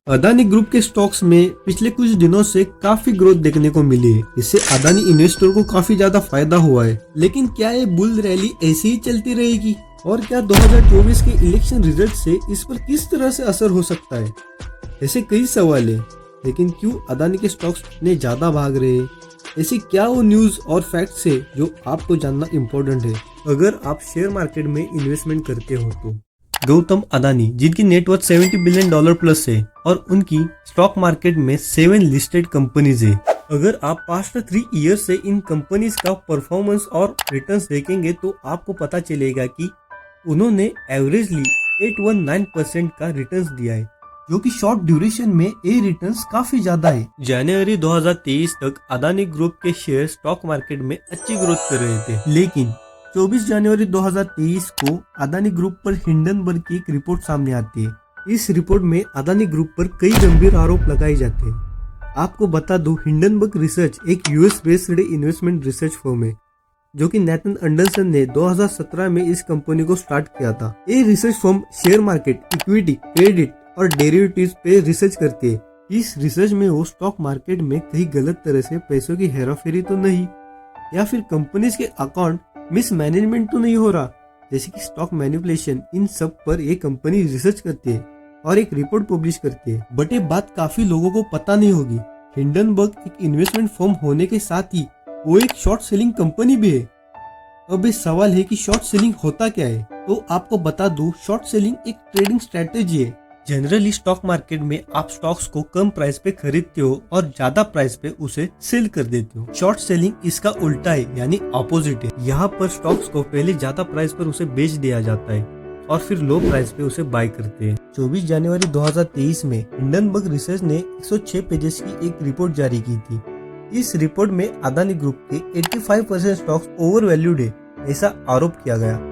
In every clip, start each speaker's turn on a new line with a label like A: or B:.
A: Adani group के stocks में पिछले कुछ दिनों से काफी ग्रोथ देखने को मिली है। इससे अदानी इन्वेस्टर को काफी ज्यादा फायदा हुआ है। लेकिन क्या ये बुल रैली ऐसे ही चलती रहेगी और क्या 2024 के इलेक्शन रिजल्ट से इस पर किस तरह से असर हो सकता है? ऐसे कई सवाल है। लेकिन क्यों अदानी के स्टॉक्स इतने ज्यादा भाग रहे हैं? ऐसी क्या वो न्यूज और फैक्ट्स है जो आपको जानना इम्पोर्टेंट है अगर आप शेयर मार्केट में इन्वेस्टमेंट करते हो तो। गौतम अदानी, जिनकी नेटवर्थ $70 बिलियन प्लस है और उनकी स्टॉक मार्केट में 7 लिस्टेड कंपनीज है। अगर आप पास्ट 3 ईयर से इन कंपनीज का परफॉर्मेंस और रिटर्न्स देखेंगे तो आपको पता चलेगा कि उन्होंने एवरेजली 819% का रिटर्न्स दिया है, जो कि शॉर्ट ड्यूरेशन में ये रिटर्न्स काफी ज्यादा है। जनवरी 2023 तक अदानी ग्रुप के शेयर स्टॉक मार्केट में अच्छी ग्रोथ कर रहे थे, लेकिन 24 जनवरी 2023 को अदानी ग्रुप पर हिंडनबर्ग की एक रिपोर्ट सामने आती है। इस रिपोर्ट में अदानी ग्रुप पर कई गंभीर आरोप लगाए जाते हैं। आपको बता दूं, हिंडनबर्ग रिसर्च एक US based investment research firm है, जो कि नेथन एंडरसन ने 2017 में इस कंपनी को स्टार्ट किया था। ये research firm share market, equity, credit और डेरिवेटिव्स पे रिसर्च करती है। इस रिसर्च में वो स्टॉक मार्केट में कहीं गलत तरह से पैसों की हेराफेरी तो नहीं, या फिर कंपनीज के अकाउंट मिसमैनेजमेंट तो नहीं हो रहा, जैसे कि स्टॉक मैनिपुलेशन। इन सब पर ये कंपनी रिसर्च करती है और एक रिपोर्ट पब्लिश करती है। बट ये बात काफी लोगों को पता नहीं होगी। हिंडनबर्ग एक इन्वेस्टमेंट फर्म होने के साथ ही वो एक शॉर्ट सेलिंग कंपनी भी है। अब इस सवाल है कि शॉर्ट सेलिंग होता क्या है? तो आपको बता दूं, शॉर्ट सेलिंग एक ट्रेडिंग स्ट्रेटेजी है। जनरली स्टॉक मार्केट में आप स्टॉक्स को कम प्राइस पे खरीदते हो और ज्यादा प्राइस पे उसे सेल कर देते हो। शॉर्ट सेलिंग इसका उल्टा है, यानी ऑपोजिट है। यहाँ पर स्टॉक्स को पहले ज्यादा प्राइस पर उसे बेच दिया जाता है और फिर लो प्राइस पे उसे बाय करते हैं। 24 जनवरी 2023 में हिंडनबर्ग रिसर्च ने 106 पेजेस की एक रिपोर्ट जारी की थी। इस रिपोर्ट में अदानी ग्रुप के 85% स्टॉक्स ओवर वैल्यूड है, ऐसा आरोप किया गया।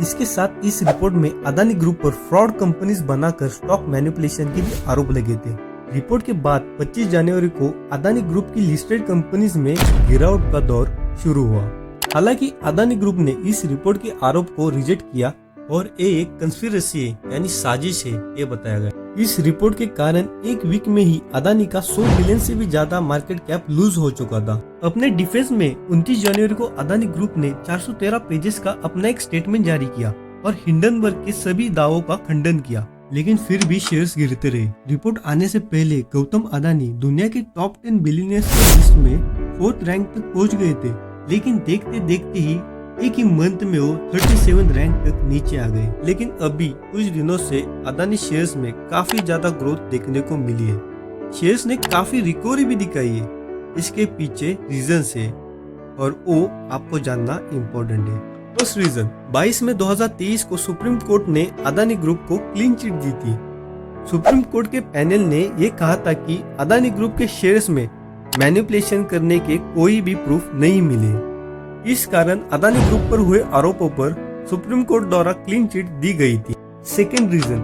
A: इसके साथ इस रिपोर्ट में अदानी ग्रुप पर फ्रॉड कंपनीज बनाकर स्टॉक मैनिपुलेशन के भी आरोप लगे थे। रिपोर्ट के बाद 25 जनवरी को अदानी ग्रुप की लिस्टेड कंपनीज में गिरावट का दौर शुरू हुआ। हालांकि अदानी ग्रुप ने इस रिपोर्ट के आरोप को रिजेक्ट किया और ये एक कंस्पिरेसी है, यानी साजिश है, ये बताया गया। इस रिपोर्ट के कारण एक वीक में ही अदानी का 100 बिलियन से भी ज्यादा मार्केट कैप लूज हो चुका था। अपने डिफेंस में 29 जनवरी को अदानी ग्रुप ने 413 पेजेस का अपना एक स्टेटमेंट जारी किया और हिंडनबर्ग के सभी दावों का खंडन किया, लेकिन फिर भी शेयर्स गिरते रहे। रिपोर्ट आने से पहले गौतम अदानी दुनिया के टॉप 10 बिलियनियर्स की लिस्ट में 4th रैंक तक पहुंच गए थे, लेकिन देखते देखते ही एक ही मंथ में वो 37 रैंक तक नीचे आ गए। लेकिन अभी कुछ दिनों से अदानी शेयर्स में काफी ज्यादा ग्रोथ देखने को मिली है। शेयर्स ने काफी रिकवरी भी दिखाई है। इसके पीछे रीजंस है और वो आपको जानना इम्पोर्टेंट है। फर्स्ट रीजन, 22 मई 2023 को सुप्रीम कोर्ट ने अदानी ग्रुप को क्लीन चिट दी थी। सुप्रीम कोर्ट के पैनल ने ये कहा था कि अदानी ग्रुप के शेयर्स में मैनिपुलेशन करने के कोई भी प्रूफ नहीं मिले। इस कारण अदानी ग्रुप पर हुए आरोपों पर सुप्रीम कोर्ट द्वारा क्लीन चिट दी गई थी। सेकेंड रीजन,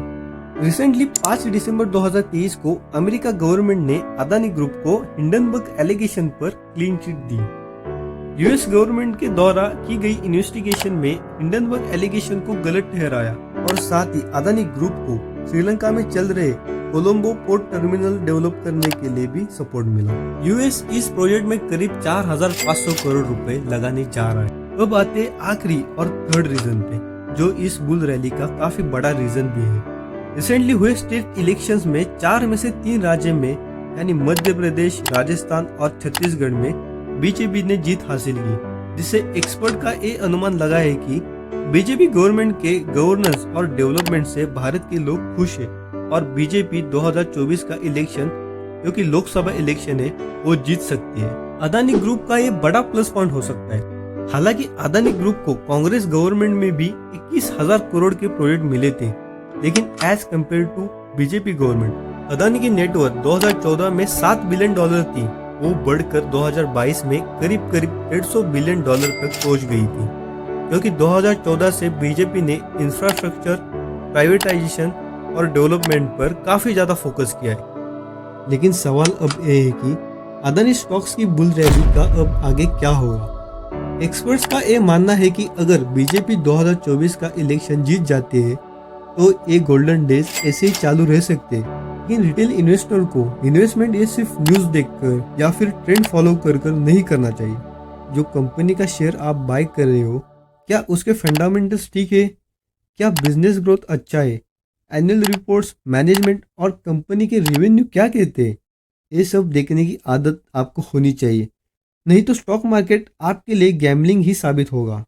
A: रिसेंटली 5 दिसंबर 2023 को अमेरिका गवर्नमेंट ने अदानी ग्रुप को हिंडनबर्ग एलिगेशन पर क्लीन चिट दी। यूएस गवर्नमेंट के द्वारा की गई इन्वेस्टिगेशन में हिंडनबर्ग एलिगेशन को गलत ठहराया और साथ ही अदानी ग्रुप को श्रीलंका में चल रहे कोलंबो पोर्ट टर्मिनल डेवलप करने के लिए भी सपोर्ट मिला। यूएस इस प्रोजेक्ट में करीब 4,500 करोड़ रुपए लगाने जा रहा है। अब आते आखिरी और थर्ड रीजन पे, जो इस बुल रैली का काफी बड़ा रीजन भी है। रिसेंटली हुए स्टेट इलेक्शंस में 4 में से 3 राज्य में, यानी मध्य प्रदेश, राजस्थान और छत्तीसगढ़ में बीजेपी ने जीत हासिल की, जिससे एक्सपर्ट का ये अनुमान लगा है कि बीजेपी गवर्नमेंट के गवर्नेंस और डेवलपमेंट से भारत के लोग खुश है और बीजेपी 2024 का इलेक्शन, जो कि लोकसभा इलेक्शन है, वो जीत सकती है। अदानी ग्रुप का ये बड़ा प्लस पॉइंट हो सकता है। हालांकि अदानी ग्रुप को कांग्रेस गवर्नमेंट में भी 21,000 करोड़ के प्रोजेक्ट मिले थे, लेकिन as compared to BJP government, Adani की नेटवर्थ 2014 में $7 बिलियन थी, वो बढ़कर 2022 में करीब $150 बिलियन तक पहुंच गई थी, क्योंकि 2014 से बीजेपी ने इंफ्रास्ट्रक्चर, प्राइवेटाइजेशन और डेवलपमेंट पर काफी ज्यादा फोकस किया है। लेकिन सवाल अब ये है कि अदानी स्टॉक्स की बुल रैली का अब आगे क्या होगा? एक्सपर्ट्स का ये मानना है कि अगर बीजेपी 2024 का इलेक्शन जीत जाती है तो ये गोल्डन डेज ऐसे ही चालू रह सकते हैं। लेकिन रिटेल इन्वेस्टर को इन्वेस्टमेंट ये सिर्फ न्यूज देखकर या फिर ट्रेंड फॉलो कर कर नहीं करना चाहिए। जो कंपनी का शेयर आप बाय कर रहे हो, क्या उसके फंडामेंटल्स ठीक है, क्या बिजनेस ग्रोथ अच्छा है, एनुअल रिपोर्ट्स, मैनेजमेंट और कंपनी के रेवेन्यू क्या कहते हैं, ये सब देखने की आदत आपको होनी चाहिए। नहीं तो स्टॉक मार्केट आपके लिए गैम्बलिंग ही साबित होगा।